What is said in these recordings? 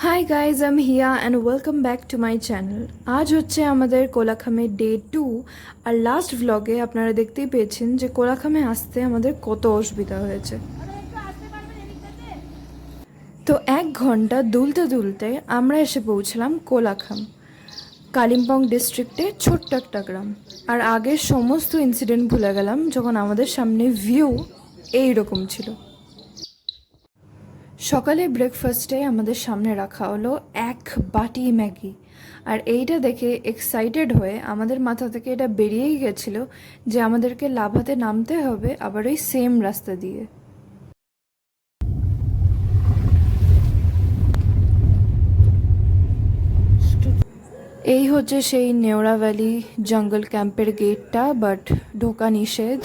High guys, I am Hiya and welcome back to my channel. আজ হচ্ছে আমাদের কোলাখামের day 2। আর last ভ্লগে আপনারা দেখতেই পেয়েছেন যে কোলাখামে আসতে আমাদের কত অসুবিধা হয়েছে। তো 1 ঘন্টা দুলতে দুলতে আমরা এসে পৌঁছলাম কোলাখাম, কালিম্পং ডিস্ট্রিক্টে ছোট্ট একটা গ্রাম। আর আগের সমস্ত ইনসিডেন্ট ভুলে গেলাম যখন আমাদের সামনে ভিউ এই রকম ছিল। সকালে ব্রেকফাস্টে আমাদের সামনে রাখা হলো 1 বাটি ম্যাগি। আর এইটা দেখে এক্সাইটেড হয়ে আমাদের মাথা থেকে এটা বেরিয়েই গেছিলো যে আমাদেরকে লাভাতে নামতে হবে আবার ওই সেম রাস্তা দিয়ে। এই হচ্ছে সেই নেওড়া ভ্যালি জঙ্গল ক্যাম্পের গেটটা, বাট ঢোকা নিষেধ।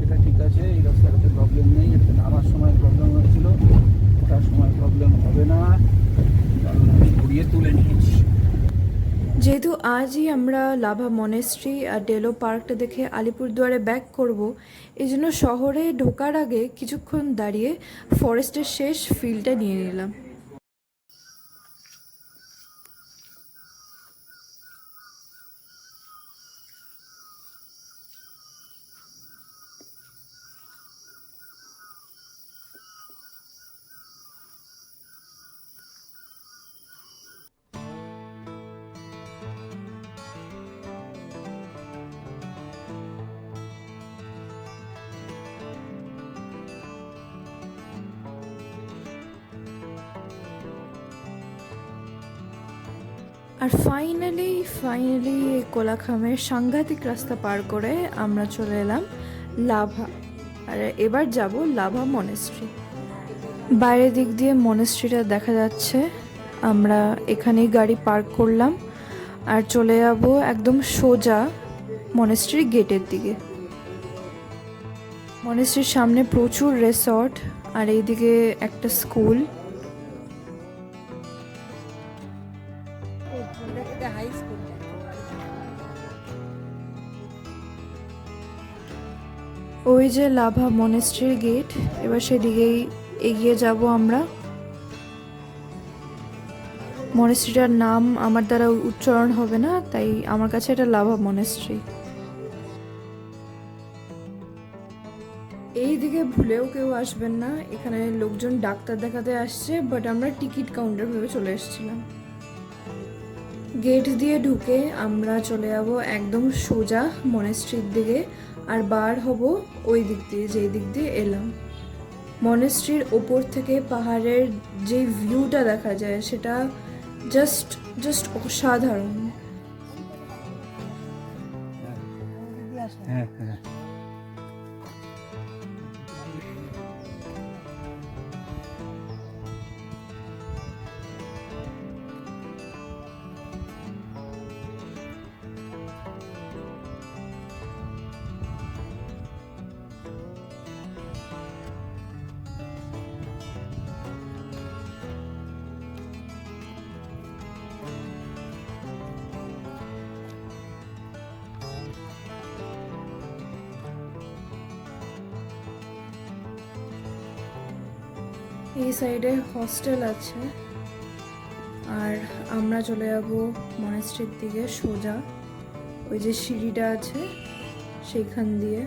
এটা ঠিক আছে, এই রাস্তাটাতে প্রবলেম নেই। এটা নামার সময় প্রবলেম হয়েছিল, ওঠার সময় প্রবলেম হবে না, কারণ আমি ঘুরিয়ে তুলে নিয়েছি। যেহেতু আজই আমরা লাভা মনেস্ট্রি আর ডেলো পার্কটা দেখে আলিপুরদুয়ারে ব্যাক করব, এই জন্য শহরে ঢোকার আগে কিছুক্ষণ দাঁড়িয়ে ফরেস্টের শেষ ফিলটা নিয়ে নিলাম। আর ফাইনালি কোলাখামের সাংঘাতিক রাস্তা পার করে আমরা চলে এলাম লাভা। আর এবার যাব লাভা মনেস্ট্রি। বাইরের দিক দিয়ে মনেস্ট্রিটা দেখা যাচ্ছে। আমরা এখানেই গাড়ি পার্ক করলাম আর চলে যাব একদম সোজা মনেস্ট্রির গেটের দিকে। মনেস্ট্রির সামনে প্রচুর রিসর্ট আর এইদিকে একটা স্কুল। ওই যে লাভা মনেস্ট্রির গেট, এবার সেদিকেই এগিয়ে যাব আমরা। মনেস্ট্রিটার নাম আমার দ্বারা উচ্চারণ হবে না, তাই আমার কাছে এটা লাভা মনেস্ট্রি। এই দিকে ভুলেও কেউ আসবেন না, এখানে লোকজন ডাক্তার দেখাতে আসছে, বাট আমরা টিকিট কাউন্টার ভেবে চলে এসেছিলাম। গেট দিয়ে ঢুকে আমরা চলে যাব একদম সোজা মনেস্ট্রির দিকে আর বার হব ওই দিক দিয়ে যেই দিক দিয়ে এলাম। মনেস্ট্রির ওপর থেকে পাহাড়ের যে ভিউটা দেখা যায় সেটা জাস্ট জাস্ট অসাধারণ। হ্যাঁ হ্যাঁ, এই সাইডে হস্টেল আছে আর আমরা চলে যাব মনেস্ট্রির দিকে সোজা। ওই যে সিঁড়িটা আছে সেইখান দিয়ে।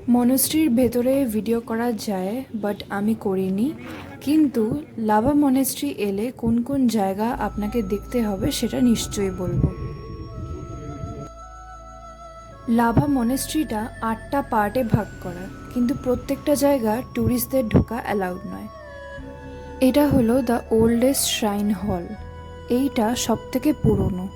মনেস্ট্রির ভেতরে ভিডিও করা যায়, বাট আমি করিনি। কিন্তু লাভা মনেস্ট্রি এলে কোন কোন জায়গা আপনাকে দেখতে হবে সেটা নিশ্চয়ই বলবো। লাভা মনেস্ট্রিটা 8টা পার্টে ভাগ করা, কিন্তু প্রত্যেকটা জায়গা ট্যুরিস্টদের ঢোকা অ্যালাউড নয়। এটা হলো দ্য ওল্ডেস্ট শ্রাইন হল, এইটা সবথেকে পুরনো।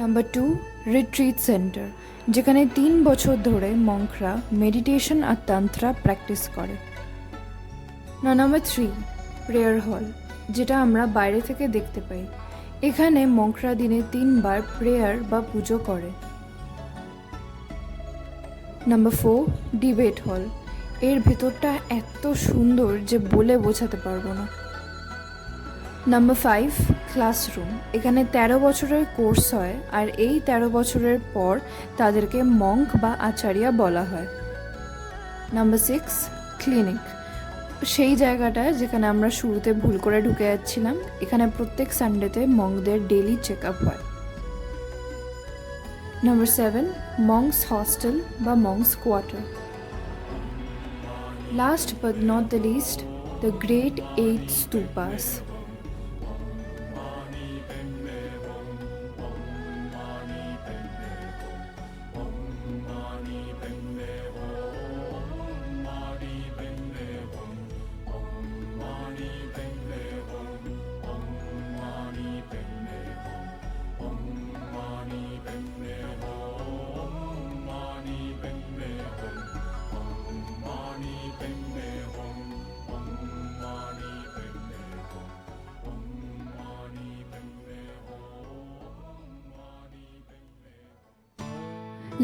নাম্বার 2, রিট্রিট সেন্টার, যেখানে 3 বছর ধরে মঙ্করা মেডিটেশন আর তন্ত্রা প্র্যাকটিস করে। নাম্বার 3, প্রেয়ার হল, যেটা আমরা বাইরে থেকে দেখতে পাই। এখানে মঙ্করা দিনে 3 বার প্রেয়ার বা পুজো করে। নাম্বার 4, ডিবেট হল, এর ভেতরটা এত সুন্দর যে বলে বোঝাতে পারবো না। নাম্বার 5, ক্লাসরুম, এখানে 13 বছরের কোর্স হয়, আর এই 13 বছরের পর তাদেরকে মঙ্ক বা আচার্য বলা হয়। নাম্বার 6, ক্লিনিক, সেই জায়গাটা যেখানে আমরা শুরুতে ভুল করে ঢুকে যাচ্ছিলাম। এখানে প্রত্যেক সানডেতে মঙ্কদের ডেইলি চেক আপ হয়। নাম্বার 7, মঙ্কস হস্টেল বা monks quarter. Last but not the least, the great 8 stupas.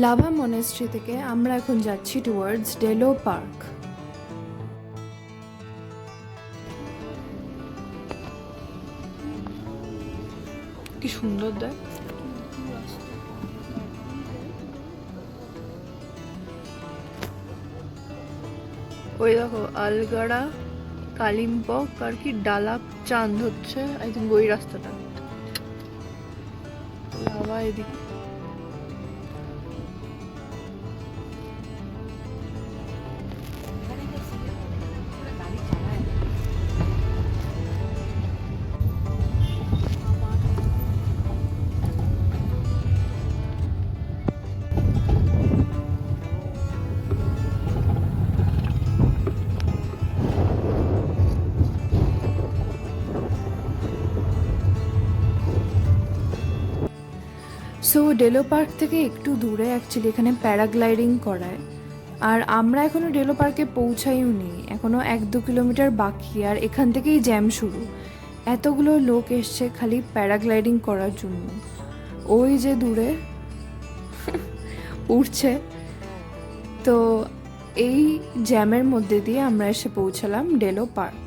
Lava monastery থেকে আমরা এখন যাচ্ছি টুয়ার্ডস ডেলো পার্ক। কি সুন্দর দেখ। ওই দেখো আলগাড়া, কালিম্পক আর কি ডালাপ চাঁদ হচ্ছে, আই থিঙ্ক ওই রাস্তাটা। লাভা এদিকে। সো ডেলো পার্ক থেকে একটু দূরে অ্যাকচুয়ালি এখানে প্যারাগ্লাইডিং করায়, আর আমরা এখনও ডেলো পার্কে পৌঁছাইও নি, এখনও 1-2 কিলোমিটার বাকি, আর এখান থেকেই জ্যাম শুরু। এতগুলো লোক এসছে খালি প্যারাগ্লাইডিং করার জন্য। ওই যে দূরে উঠছে। তো এই জ্যামের মধ্যে দিয়ে আমরা এসে পৌঁছালাম ডেলো পার্ক।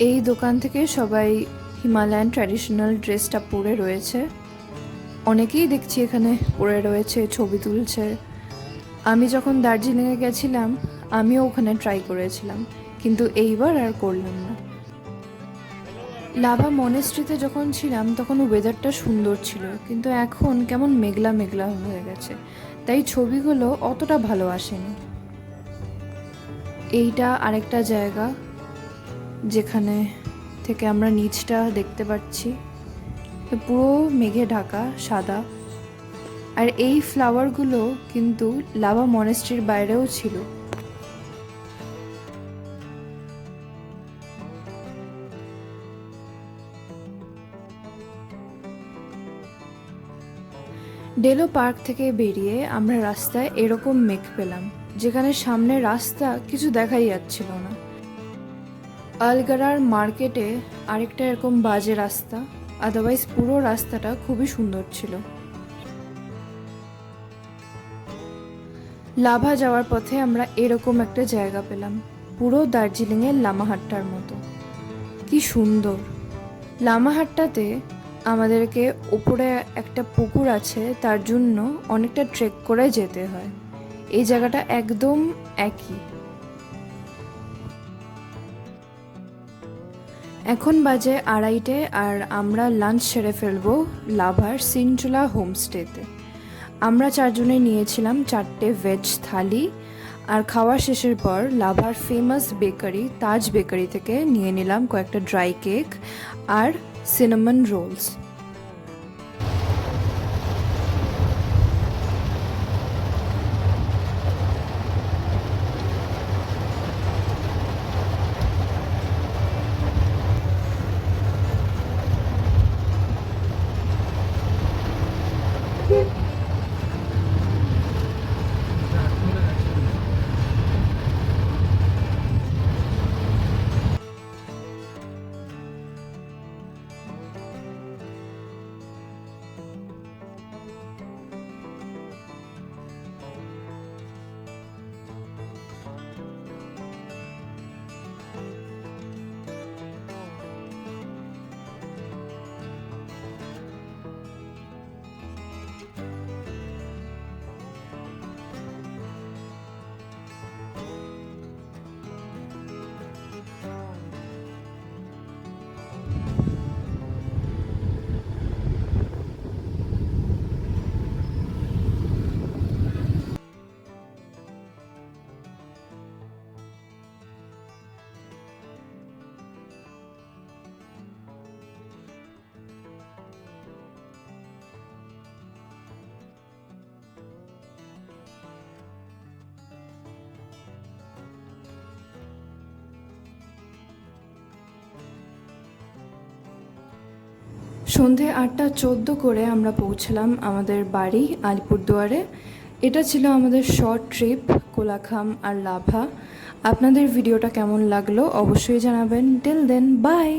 এই দোকান থেকে সবাই হিমালয়ান ট্র্যাডিশনাল ড্রেসটা পরে রয়েছে। অনেকেই দেখছি এখানে পরে রয়েছে, ছবি তুলছে। আমি যখন দার্জিলিংয়ে গেছিলাম আমিও ওখানে ট্রাই করেছিলাম, কিন্তু এইবার আর করলাম না। লাভা মনেস্ট্রিতে যখন ছিলাম তখন ওয়েদারটা সুন্দর ছিল, কিন্তু এখন কেমন মেঘলা মেঘলা হয়ে গেছে, তাই ছবিগুলো অতটা ভালো আসেনি। এইটা আরেকটা জায়গা যেখানে থেকে আমরা নিচটা দেখতে পাচ্ছি, পুরো মেঘে ঢাকা সাদা। আর এই ফ্লাওয়ারগুলো কিন্তু লাভা মনেস্ট্রির বাইরেও ছিল। ডেলো পার্ক থেকে বেরিয়ে আমরা রাস্তায় এরকম মেঘ পেলাম, যেখানে সামনে রাস্তা কিছু দেখাই যাচ্ছিল না। আলগাড়ার মার্কেটে আরেকটা এরকম বাজে রাস্তা, আদারওয়াইজ পুরো রাস্তাটা খুবই সুন্দর ছিল। লাভা যাওয়ার পথে আমরা এরকম একটা জায়গা পেলাম, পুরো দার্জিলিংয়ের লামাহাট্টার মতো। কি সুন্দর! লামাহাট্টাতে আমাদেরকে ওপরে একটা পুকুর আছে, তার জন্য অনেকটা ট্রেক করে যেতে হয়। এই জায়গাটা একদম একই। এখন বাজে 2:30 আর আমরা লাঞ্চ সেরে ফেলবো লাভার সিনচুলা হোমস্টেতে। আমরা 4 জনে নিয়েছিলাম 4টে ভেজ থালি, আর খাওয়া শেষের পর লাভার ফেমাস বেকারি তাজ বেকারি থেকে নিয়ে নিলাম কয়েকটা ড্রাই কেক আর সিনামন রোলস। সন্ধে 8:14 করে আমরা পৌঁছলাম আমাদের বাড়ি আলিপুরদুয়ারে। এটা ছিল আমাদের শর্ট ট্রিপ কোলাখাম আর লাভা। আপনাদের ভিডিওটা কেমন লাগলো অবশ্যই জানাবেন। Till then, by.